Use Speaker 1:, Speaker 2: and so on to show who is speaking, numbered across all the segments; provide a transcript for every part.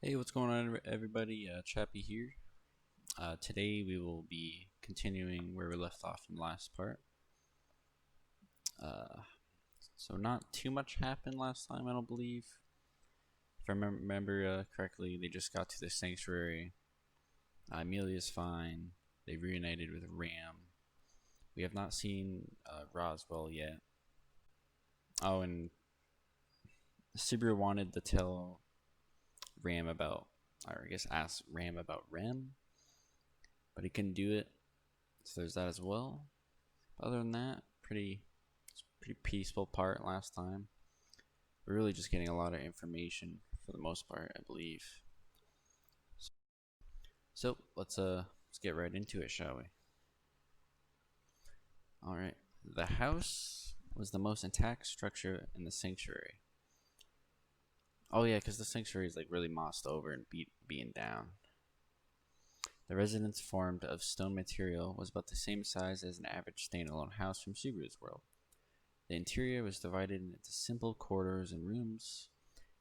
Speaker 1: Hey, what's going on, everybody? Chappie here. Today we will be continuing where we left off in the last part. Uh, so not too much happened last time, I don't believe. If I remember correctly, they just got to the sanctuary. Emilia's fine. They reunited with Ram. We have not seen Roswell yet. Oh, and Subaru wanted to tell Ram about, or I guess ask Ram about Rem, but he couldn't do it. So there's that as well. Other than that, pretty peaceful part last time. We're really just getting a lot of information for the most part, I believe. So let's get right into it, shall we? All right. The house was the most intact structure in the sanctuary. Oh yeah, because the sanctuary is like really mossed over and beaten down. The residence, formed of stone material, was about the same size as an average standalone house from Subaru's world. The interior was divided into simple corridors and rooms,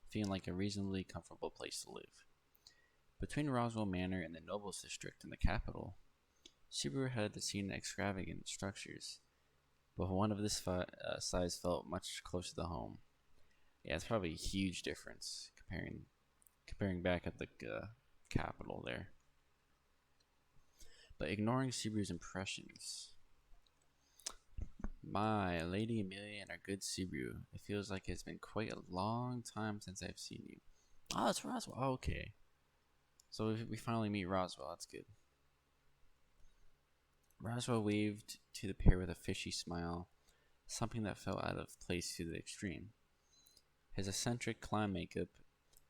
Speaker 1: feeling like a reasonably comfortable place to live. Between Roswell Manor and the Nobles District in the capital, Subaru had seen extravagant structures, but one of this size felt much closer to home. Yeah, it's probably a huge difference comparing back at the capital there. But ignoring Subaru's impressions, my Lady Emilia and our good Subaru, it feels like it's been quite a long time since I've seen you. Oh, it's Roswell. Oh, okay. So we finally meet Roswell. That's good. Roswell waved to the pair with a fishy smile, something that felt out of place to the extreme. His eccentric clown makeup,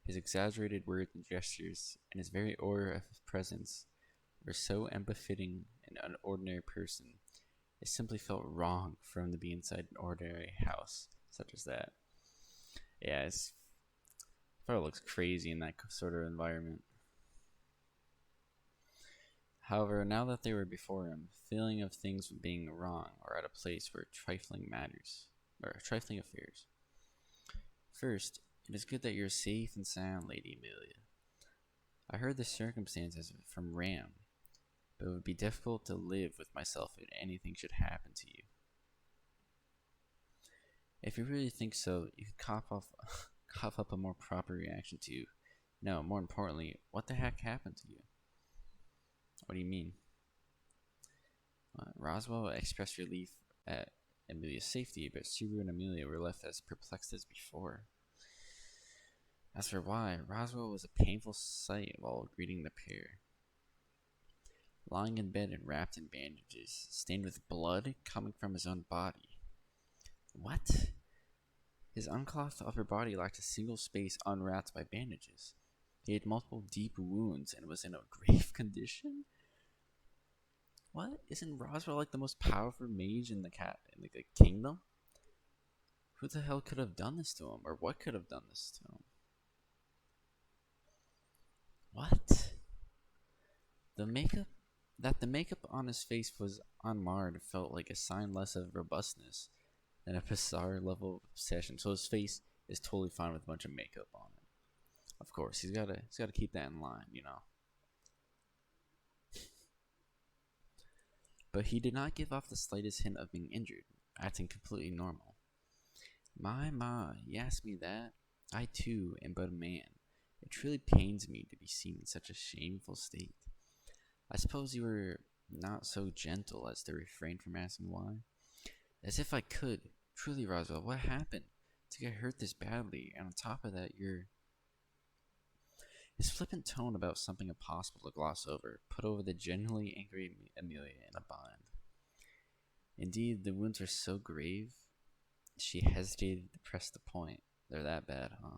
Speaker 1: his exaggerated words and gestures, and his very aura of presence were so unbefitting an ordinary person. It simply felt wrong for him to be inside an ordinary house such as that. Yeah, it probably looks crazy in that sort of environment. However, now that they were before him, the feeling of things being wrong or out of place were trifling affairs. First, it is good that you're safe and sound, Lady Emilia. I heard the circumstances from Ram, but it would be difficult to live with myself if anything should happen to you. If you really think so, you could cough up a more proper reaction to. No, more importantly, what the heck happened to you? What do you mean? Roswell expressed relief at Emilia's safety, but Subaru and Emilia were left as perplexed as before. As for why, Roswell was a painful sight while greeting the pair. Lying in bed and wrapped in bandages, stained with blood coming from his own body. What? His unclothed upper body lacked a single space unwrapped by bandages. He had multiple deep wounds and was in a grave condition? What? Isn't Roswell like the most powerful mage in the kingdom? Who the hell could have done this to him, or what could have done this to him? What? The makeup on his face was unmarred felt like a sign less of robustness than a bizarre level of obsession. So his face is totally fine with a bunch of makeup on it. Of course, he's gotta keep that in line, you know. But he did not give off the slightest hint of being injured, acting completely normal. My, you ask me that? I too am but a man. It truly pains me to be seen in such a shameful state. I suppose you were not so gentle as to refrain from asking why? As if I could. Truly, Roswell, what happened to get hurt this badly? And on top of that, His flippant tone about something impossible to gloss over put over the genuinely angry Emilia in a bind. Indeed, the wounds were so grave, she hesitated to press the point. They're that bad, huh?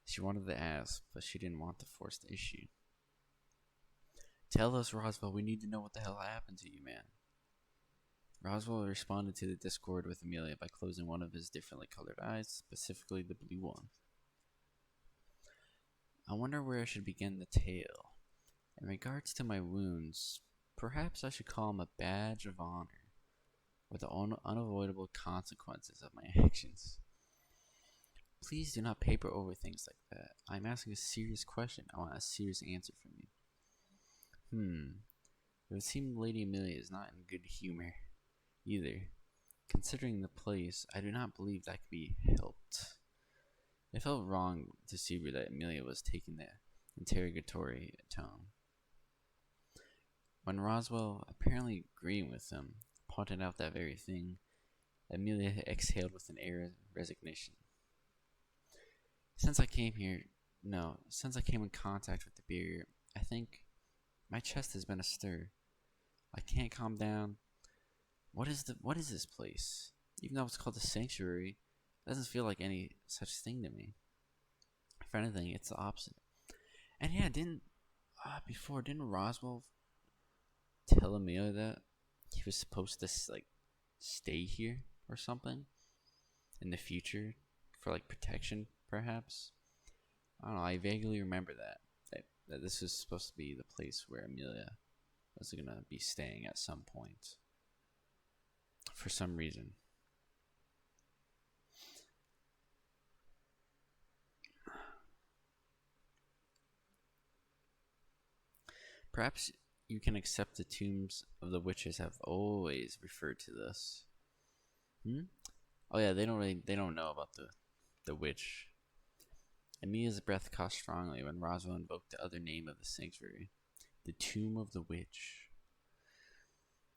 Speaker 1: She wanted to ask, but she didn't want to force the issue. Tell us, Roswell, we need to know what the hell happened to you, man. Roswell responded to the discord with Emilia by closing one of his differently colored eyes, specifically the blue one. I wonder where I should begin the tale. In regards to my wounds, perhaps I should call them a badge of honor, or the unavoidable consequences of my actions. Please do not paper over things like that. I'm asking a serious question. I want a serious answer from you. It would seem Lady Amelia is not in good humor either. Considering the place, I do not believe that could be helped. It felt wrong to Subaru that Amelia was taking the interrogatory tone. When Roswaal, apparently agreeing with him, pointed out that very thing, Amelia exhaled with an air of resignation. Since I came in contact with the barrier, I think my chest has been astir. I can't calm down. What is this place? Even though it's called the Sanctuary, it doesn't feel like any such thing to me. If anything, it's the opposite. And yeah, didn't Roswaal tell Amelia that he was supposed to stay here or something in the future for protection, perhaps? I don't know. I vaguely remember that this was supposed to be the place where Amelia was gonna be staying at some point for some reason. Perhaps you can accept the tombs of the witches have always referred to this. Oh yeah, they don't know about the witch. Amelia's breath caught strongly when Roswaal invoked the other name of the sanctuary, the Tomb of the Witch.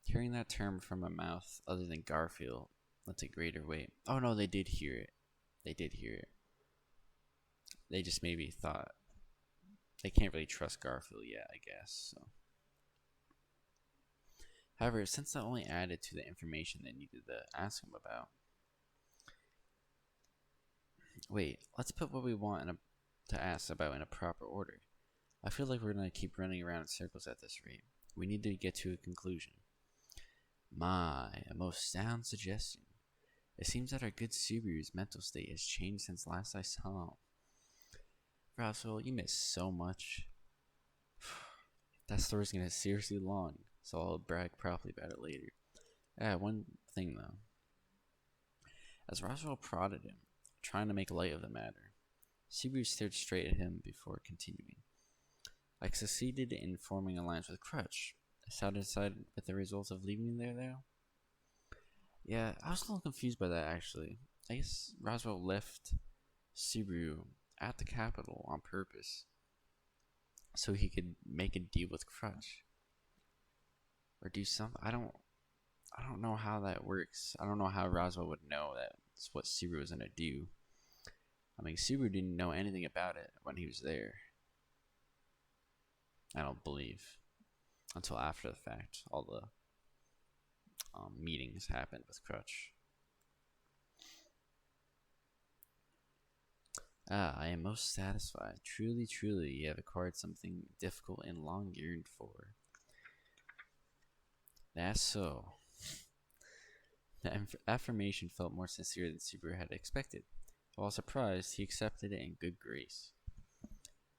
Speaker 1: Hearing that term from a mouth other than Garfield lent a greater weight. Oh no, they did hear it. They did hear it. They just maybe thought they can't really trust Garfield yet, I guess. So. However, since that only added to the information they needed to ask him about. Wait, let's put what we want to ask about in a proper order. I feel like we're going to keep running around in circles at this rate. We need to get to a conclusion. A most sound suggestion. It seems that our good Subaru's mental state has changed since last I saw him. Roswaal, you missed so much. That story's gonna get seriously long, so I'll brag properly about it later. One thing though. As Roswaal prodded him, trying to make light of the matter, Subaru stared straight at him before continuing. I succeeded in forming alliance with Crutch. Satisfied with the results of leaving me there, though? Yeah, I was a little confused by that, actually. I guess Roswaal left Subaru at the capital on purpose so he could make a deal with Crutch. Or do something. I don't know how that works. I don't know how Roswaal would know that's what Subaru was gonna do. I mean, Subaru didn't know anything about it when he was there. I don't believe. Until after the fact. All the meetings happened with Crutch. I am most satisfied. Truly, truly, you have acquired something difficult and long yearned for. That's so. The affirmation felt more sincere than Subaru had expected. While surprised, he accepted it in good grace.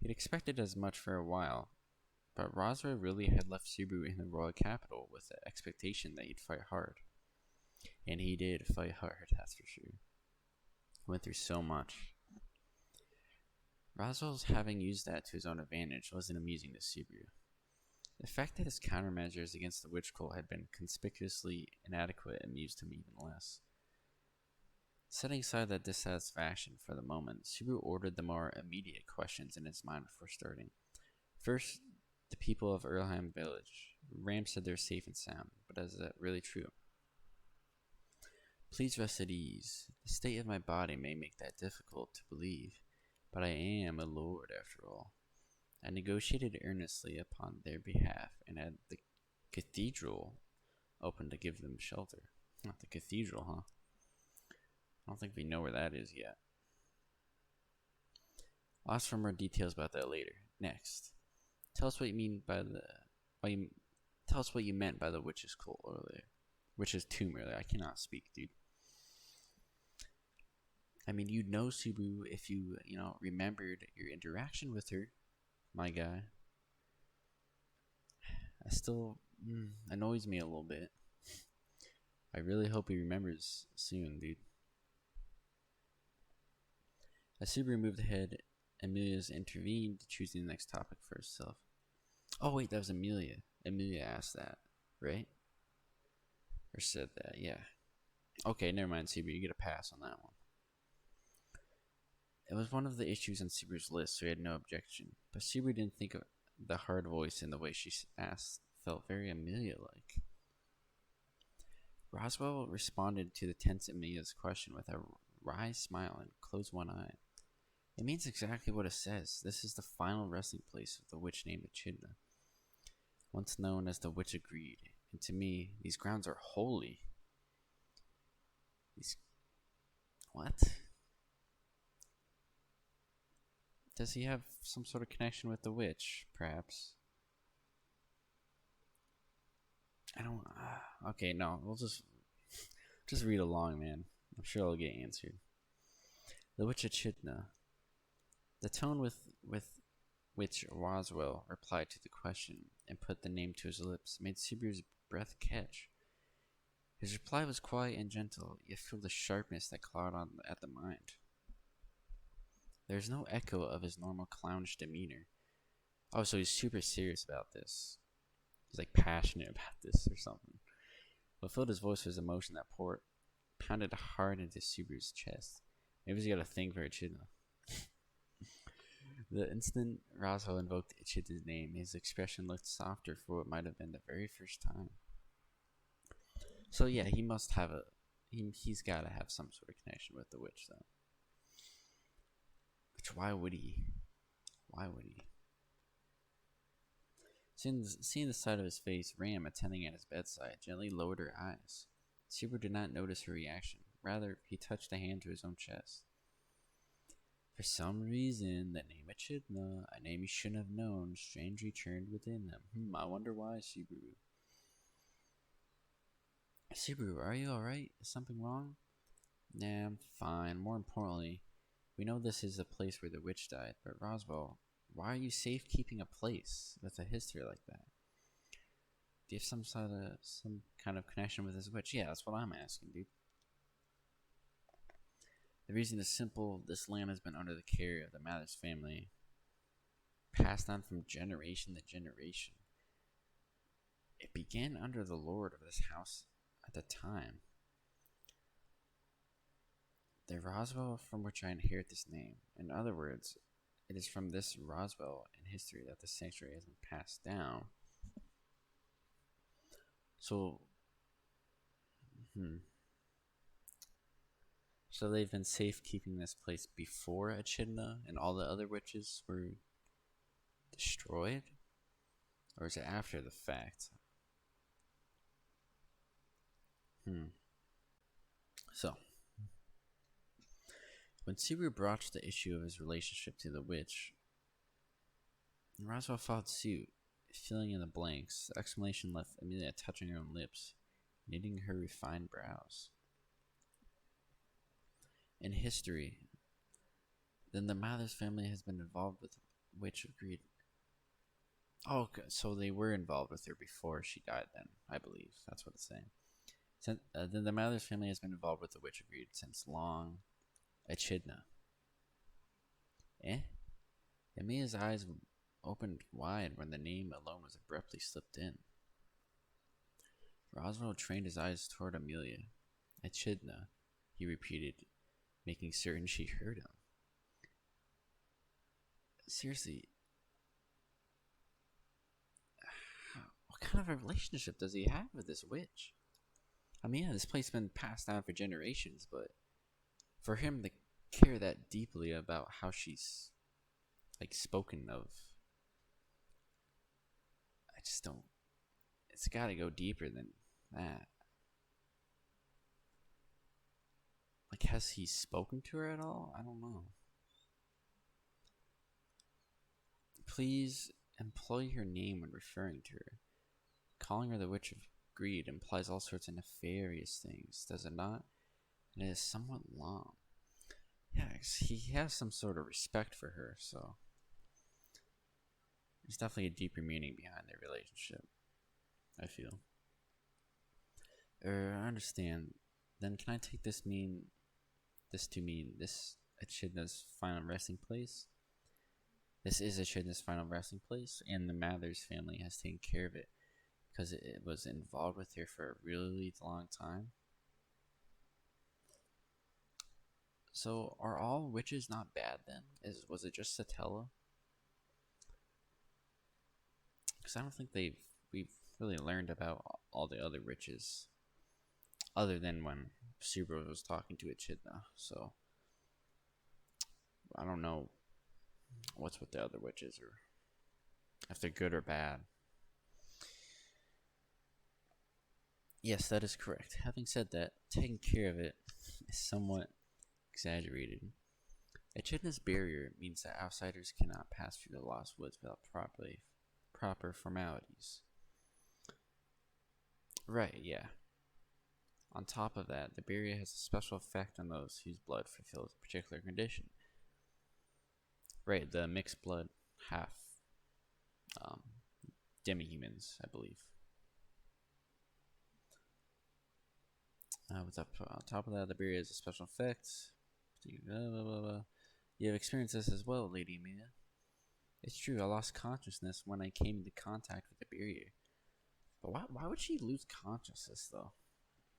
Speaker 1: He'd expected as much for a while, but Roswaal really had left Subaru in the royal capital with the expectation that he'd fight hard. And he did fight hard, that's for sure. He went through so much. Roswaal's having used that to his own advantage wasn't amusing to Subaru. The fact that his countermeasures against the witch cult had been conspicuously inadequate amused him even less. Setting aside that dissatisfaction for the moment, Subaru ordered the more immediate questions in his mind before starting. First, the people of Earlham Village. Ram said they're safe and sound, but is that really true? Please rest at ease. The state of my body may make that difficult to believe, but I am a lord after all. I negotiated earnestly upon their behalf and had the cathedral open to give them shelter. Not the cathedral, huh? I don't think we know where that is yet. I'll ask for more details about that later. Next, tell us what you mean by tell us what you meant by the witch's cult earlier. Witch's tomb earlier. I cannot speak, dude. I mean, you'd know Subaru if you remembered your interaction with her, my guy. That still annoys me a little bit. I really hope he remembers soon, dude. As Subaru moved ahead, Emilia's intervened, choosing the next topic for herself. Oh wait, that was Emilia. Emilia asked that, right? Or said that, yeah. Okay, never mind, Subaru. You get a pass on that one. It was one of the issues on Subaru's list, so he had no objection. But Subaru didn't think of the hard voice and the way she asked felt very Emilia-like. Roswaal responded to the tense Emilia's question with a wry smile and closed one eye. It means exactly what it says. This is the final resting place of the witch named Echidna, once known as the Witch of Greed. And to me, these grounds are holy. These... What? Does he have some sort of connection with the witch, perhaps? I don't... okay, no. We'll just read along, man. I'm sure I'll get answered. The Witch Echidna. The tone with which Roswaal replied to the question and put the name to his lips made Subaru's breath catch. His reply was quiet and gentle, yet filled with sharpness that clawed at the mind. There is no echo of his normal clownish demeanor. Oh, so he's super serious about this. He's like passionate about this or something. What filled his voice was emotion that pounded hard into Subaru's chest. Maybe he's got a thing for Echidna. The instant Roswaal invoked Echidna's name, his expression looked softer for what might have been the very first time. So yeah, he must have he's got to have some sort of connection with the witch, though. Which, why would he? Why would he? Seeing the side of his face, Ram, attending at his bedside, gently lowered her eyes. Subaru did not notice her reaction. Rather, he touched a hand to his own chest. For some reason, the name Echidna, a name he shouldn't have known, strangely churned within him. I wonder why, Subaru. Subaru, are you alright? Is something wrong? Nah, I'm fine. More importantly, we know this is the place where the witch died, but Roswaal, why are you safekeeping a place with a history like that? Do you have some kind of connection with this witch? Yeah, that's what I'm asking, dude. The reason is simple. This land has been under the care of the Mathers family, passed on from generation to generation. It began under the lord of this house at the time. The Roswaal from which I inherit this name. In other words, it is from this Roswaal in history that the sanctuary has been passed down. So, So they've been safekeeping this place before Echidna and all the other witches were destroyed? Or is it after the fact? So, when Subaru broached the issue of his relationship to the witch, Roswaal followed suit, filling in the blanks. The exclamation left Emilia touching her own lips, knitting her refined brows. In history, then the Mathers family has been involved with Witch of Greed. Oh, okay. So they were involved with her before she died then, I believe. That's what it's saying. Then the Mathers family has been involved with the Witch of Greed since long. Echidna. Eh? Emilia's eyes opened wide when the name alone was abruptly slipped in. Roswaal trained his eyes toward Emilia. Echidna, he repeated, making certain she heard him. Seriously, what kind of a relationship does he have with this witch? I mean, yeah, this place has been passed down for generations, but for him to care that deeply about how she's, like, spoken of, I just don't. It's gotta go deeper than that. Like, has he spoken to her at all? I don't know. Please employ her name when referring to her. Calling her the Witch of Greed implies all sorts of nefarious things, does it not? And it is somewhat long. Yeah, he has some sort of respect for her, so there's definitely a deeper meaning behind their relationship, I feel. I understand. Then can I take this to mean this? Echidna's final resting place. This is Echidna's final resting place, and the Mathers family has taken care of it because it was involved with her for a really long time. So, are all witches not bad then? Was it just Satella? Because I don't think we've really learned about all the other witches, other than when Subaru was talking to Echidna. So I don't know what's with the other witches, or if they're good or bad. Yes, that is correct. Having said that, taking care of it is somewhat exaggerated. Echidna's barrier means that outsiders cannot pass through the Lost Woods without proper formalities. Right, yeah. On top of that, the barrier has a special effect on those whose blood fulfills a particular condition. Right, the mixed blood half um, demi-humans, I believe. What's up? On top of that, the barrier has a special effect. Blah, blah, blah, blah. You have experienced this as well, Lady Emilia. It's true, I lost consciousness when I came into contact with the barrier. But why would she lose consciousness, though?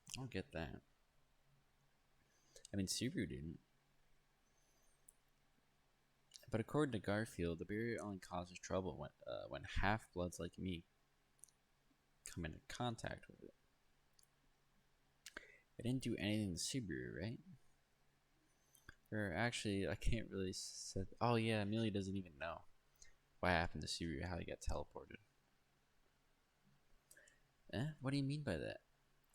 Speaker 1: I don't get that. I mean, Subaru didn't. But according to Garfield, the barrier only causes trouble when half-bloods like me come into contact with it. I didn't do anything to Subaru, right? Or actually, I can't really say. Oh yeah, Emilia doesn't even know what happened to Subaru, how he got teleported. What do you mean by that?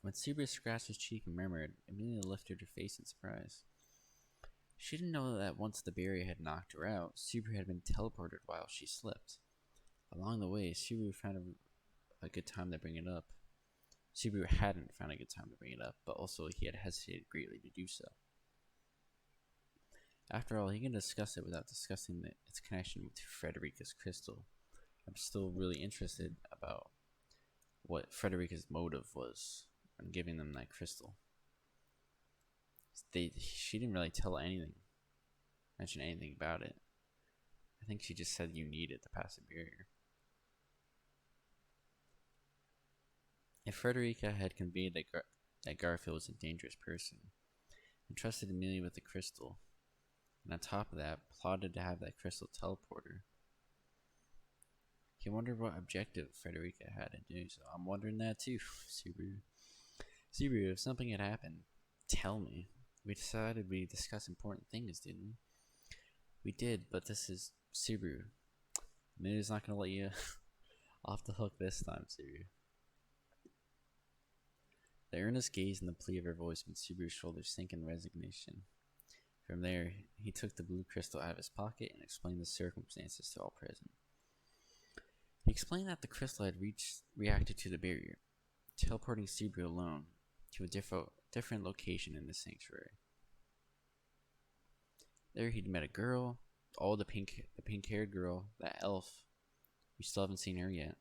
Speaker 1: When Subaru scratched his cheek and murmured, Emilia lifted her face in surprise. She didn't know that once the barrier had knocked her out, Subaru had been teleported while she slept. Along the way, Subaru found a good time to bring it up. Subaru hadn't found a good time to bring it up, but also he had hesitated greatly to do so. After all, he can discuss it without discussing its connection with Frederica's crystal. I'm still really interested about what Frederica's motive was in giving them that crystal. She didn't really mention anything about it. I think she just said you need it to pass the barrier. If Frederica had conveyed that Garfield was a dangerous person, and trusted Emilia with the crystal, and on top of that, plotted to have that crystal teleport her, he wondered what objective Frederica had in doing so. I'm wondering that too, Subaru. Subaru, if something had happened, tell me. We decided we'd discuss important things, didn't we? We did, but this is Subaru. Emilia's not gonna let you off the hook this time, Subaru. The earnest gaze and the plea of her voice made Subaru's shoulders sink in resignation. From there, he took the blue crystal out of his pocket and explained the circumstances to all present. He explained that the crystal had reacted to the barrier, teleporting Subaru alone to a different location in the sanctuary. There he'd met a girl, the pink-haired girl, that elf. We still haven't seen her yet.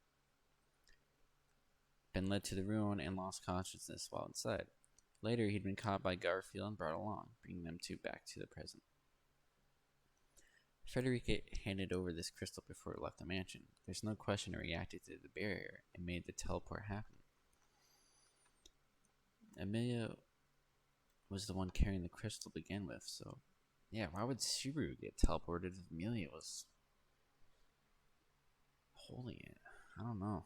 Speaker 1: Been led to the ruin and lost consciousness while inside. Later, he'd been caught by Garfield and brought along, bringing them back to the present. Frederica handed over this crystal before it left the mansion. There's no question it reacted to the barrier and made the teleport happen. Emilia was the one carrying the crystal to begin with, so yeah, why would Subaru get teleported if Emilia was holding it? I don't know.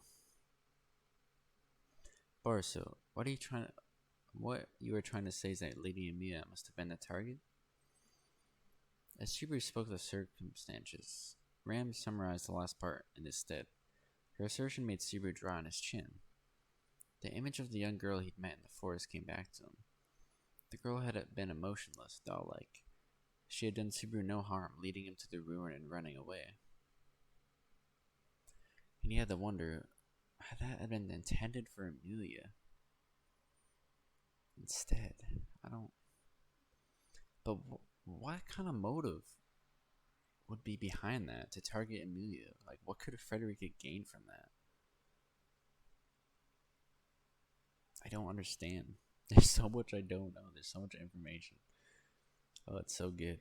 Speaker 1: Barso, what you were trying to say is that Lady Emilia must have been the target? As Subaru spoke of the circumstances, Ram summarized the last part in his stead. Her assertion made Subaru draw on his chin. The image of the young girl he'd met in the forest came back to him. The girl had been emotionless, doll-like. She had done Subaru no harm, leading him to the ruin and running away. And he had to wonder, had that been intended for Emilia? Instead, I don't... But what kind of motive would be behind that to target Emilia? Like, what could Frederica gain from that? I don't understand. There's so much I don't know. There's so much information. Oh, it's so good.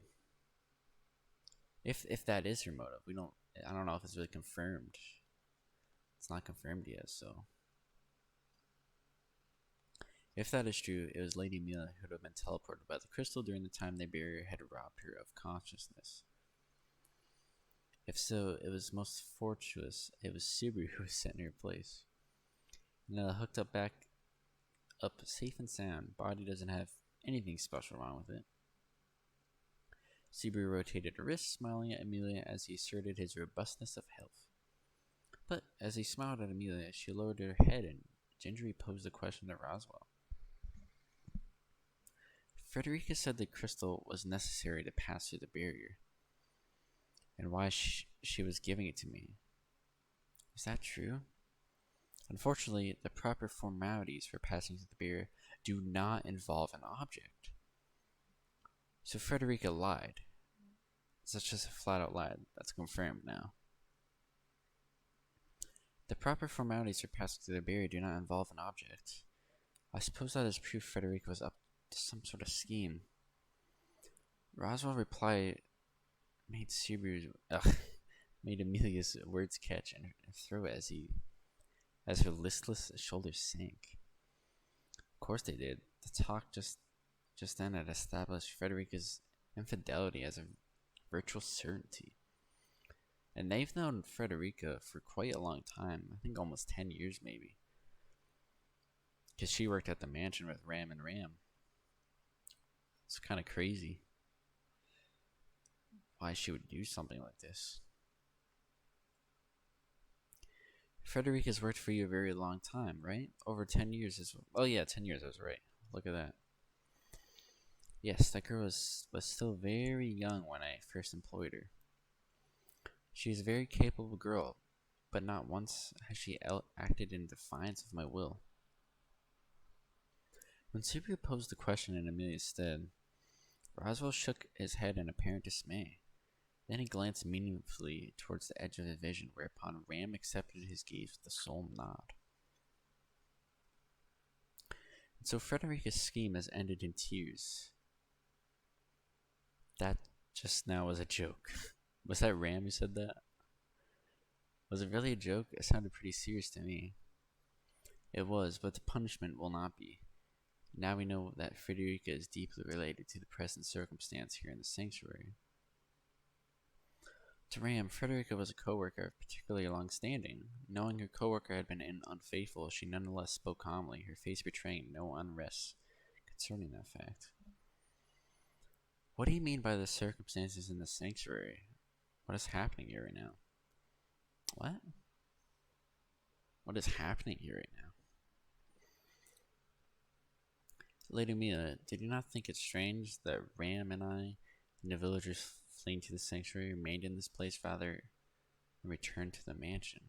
Speaker 1: If that is her motive, we don't. I don't know if it's really confirmed. It's not confirmed yet, so if that is true, it was Lady Emilia who would have been teleported by the crystal during the time the barrier had robbed her of consciousness. If so, it was most fortuitous. It was Subaru who was set in her place. Hooked up back up safe and sound. Body doesn't have anything special wrong with it. Subaru rotated her wrist, smiling at Emilia as he asserted his robustness of health. But as he smiled at Emilia, she lowered her head and gingerly posed a question to Roswaal. Frederica said the crystal was necessary to pass through the barrier, and why she was giving it to me. Is that true? Unfortunately, the proper formalities for passing through the barrier do not involve an object. So Frederica lied. Such as a flat-out lie. That's confirmed now. The proper formalities for passing through the barrier do not involve an object. I suppose that is proof Frederica was up to some sort of scheme. Roswaal reply made made Emilia's words catch and throw as her listless shoulders sank. Of course they did. The talk just then had established Frederica's infidelity as a virtual certainty. And they've known Frederica for quite a long time. I think almost 10 years maybe. Because she worked at the mansion with Ram and Ram. It's kind of crazy why she would do something like this. Frederica's worked for you a very long time, right? Over 10 years is... Oh yeah, 10 years, I was right. Look at that. Yes, that girl was still very young when I first employed her. She is a very capable girl, but not once has she acted in defiance of my will. When Subaru posed the question in Emilia's stead, Roswaal shook his head in apparent dismay. Then he glanced meaningfully towards the edge of his vision, whereupon Ram accepted his gaze with a solemn nod. And so Frederica's scheme has ended in tears. That just now was a joke. Was that Ram who said that? Was it really a joke? It sounded pretty serious to me. It was, but the punishment will not be. Now we know that Frederica is deeply related to the present circumstance here in the sanctuary. To Ram, Frederica was a co-worker of particularly long standing. Knowing her co-worker had been unfaithful, she nonetheless spoke calmly, her face betraying no unrest concerning that fact. What do you mean by the circumstances in the sanctuary? What is happening here right now? What? What is happening here right now? Lady Emilia, did you not think it strange that Ram and I, and the villagers fleeing to the sanctuary, remained in this place rather than returned to the mansion?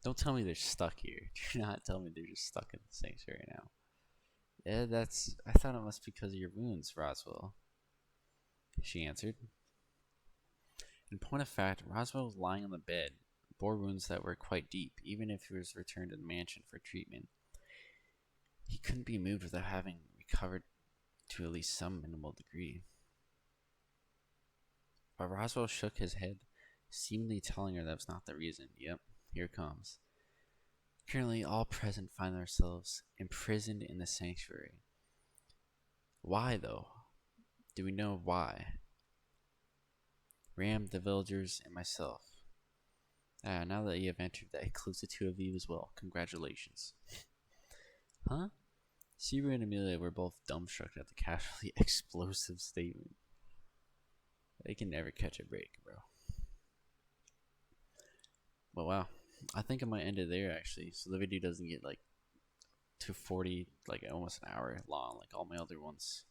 Speaker 1: Don't tell me they're stuck here. Do not tell me they're just stuck in the sanctuary now. Yeah, I thought it must be because of your wounds, Roswaal, she answered. In point of fact, Roswaal was lying on the bed, bore wounds that were quite deep, even if he was returned to the mansion for treatment. He couldn't be moved without having recovered to at least some minimal degree. But Roswaal shook his head, seemingly telling her that was not the reason. Yep, here it comes. Currently, all present find themselves imprisoned in the sanctuary. Why, though? Do we know why? Ram, the villagers, and myself. Now that you have entered, that includes the two of you as well. Congratulations. Huh? Subaru and Emilia were both dumbstruck at the casually explosive statement. They can never catch a break, bro. But wow. I think I might end it there, actually, so the video doesn't get, like, 240, like, almost an hour long, like all my other ones.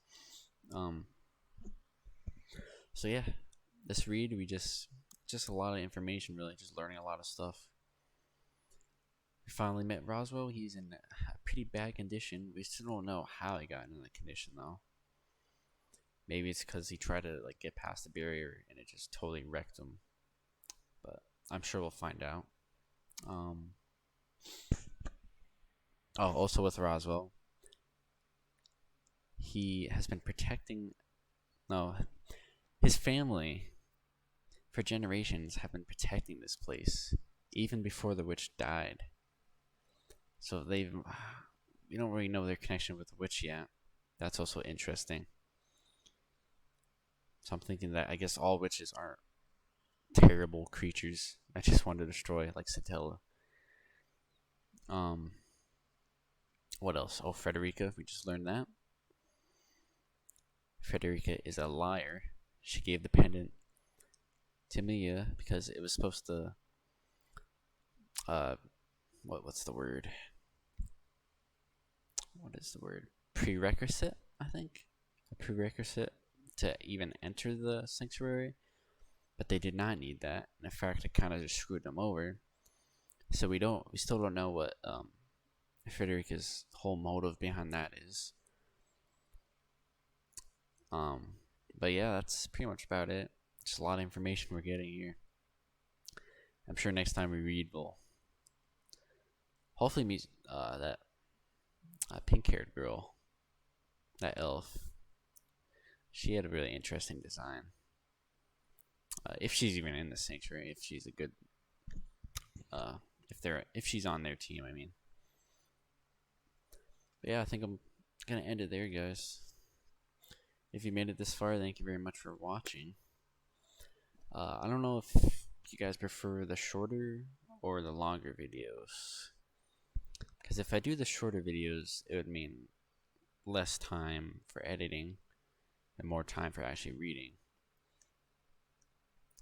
Speaker 1: So yeah, this read, we just a lot of information, really, just learning a lot of stuff. We finally met Roswaal. He's in a pretty bad condition. We still don't know how he got in that condition, though. Maybe it's because he tried to, like, get past the barrier and it just totally wrecked him. But I'm sure we'll find out. Also with Roswaal, he has been protecting... No, his family for generations have been protecting this place, even before the witch died. So we don't really know their connection with the witch yet. That's also interesting. So I'm thinking that I guess all witches aren't terrible creatures I just want to destroy, like Satella. Um, what else? Oh, Frederica. We just learned that. Frederica is a liar. She gave the pendant to Emilia because it was supposed to. What's the word? What is the word? Prerequisite, I think. A prerequisite to even enter the sanctuary, but they did not need that. In fact, it kind of just screwed them over. So we still don't know what Frederica's whole motive behind that is. But yeah, that's pretty much about it. Just a lot of information we're getting here. I'm sure next time we read, we'll hopefully meet that pink-haired girl, that elf. She had a really interesting design. If she's even in the sanctuary, if she's a good, if she's on their team, I mean. But yeah, I think I'm gonna end it there, guys. If you made it this far, thank you very much for watching. I don't know if you guys prefer the shorter or the longer videos. Because if I do the shorter videos, it would mean less time for editing and more time for actually reading.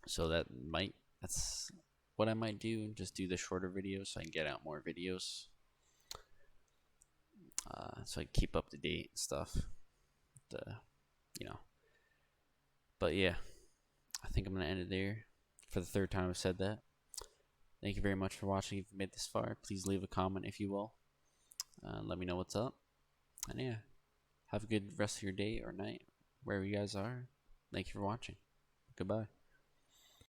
Speaker 1: So that's what I might do. Just do the shorter videos so I can get out more videos. So I can keep up to date and stuff. But yeah, I think I'm going to end it there. For the third time I've said that. Thank you very much for watching. If you made this far, please leave a comment if you will. Let me know what's up. And yeah, have a good rest of your day or night, wherever you guys are. Thank you for watching. Goodbye.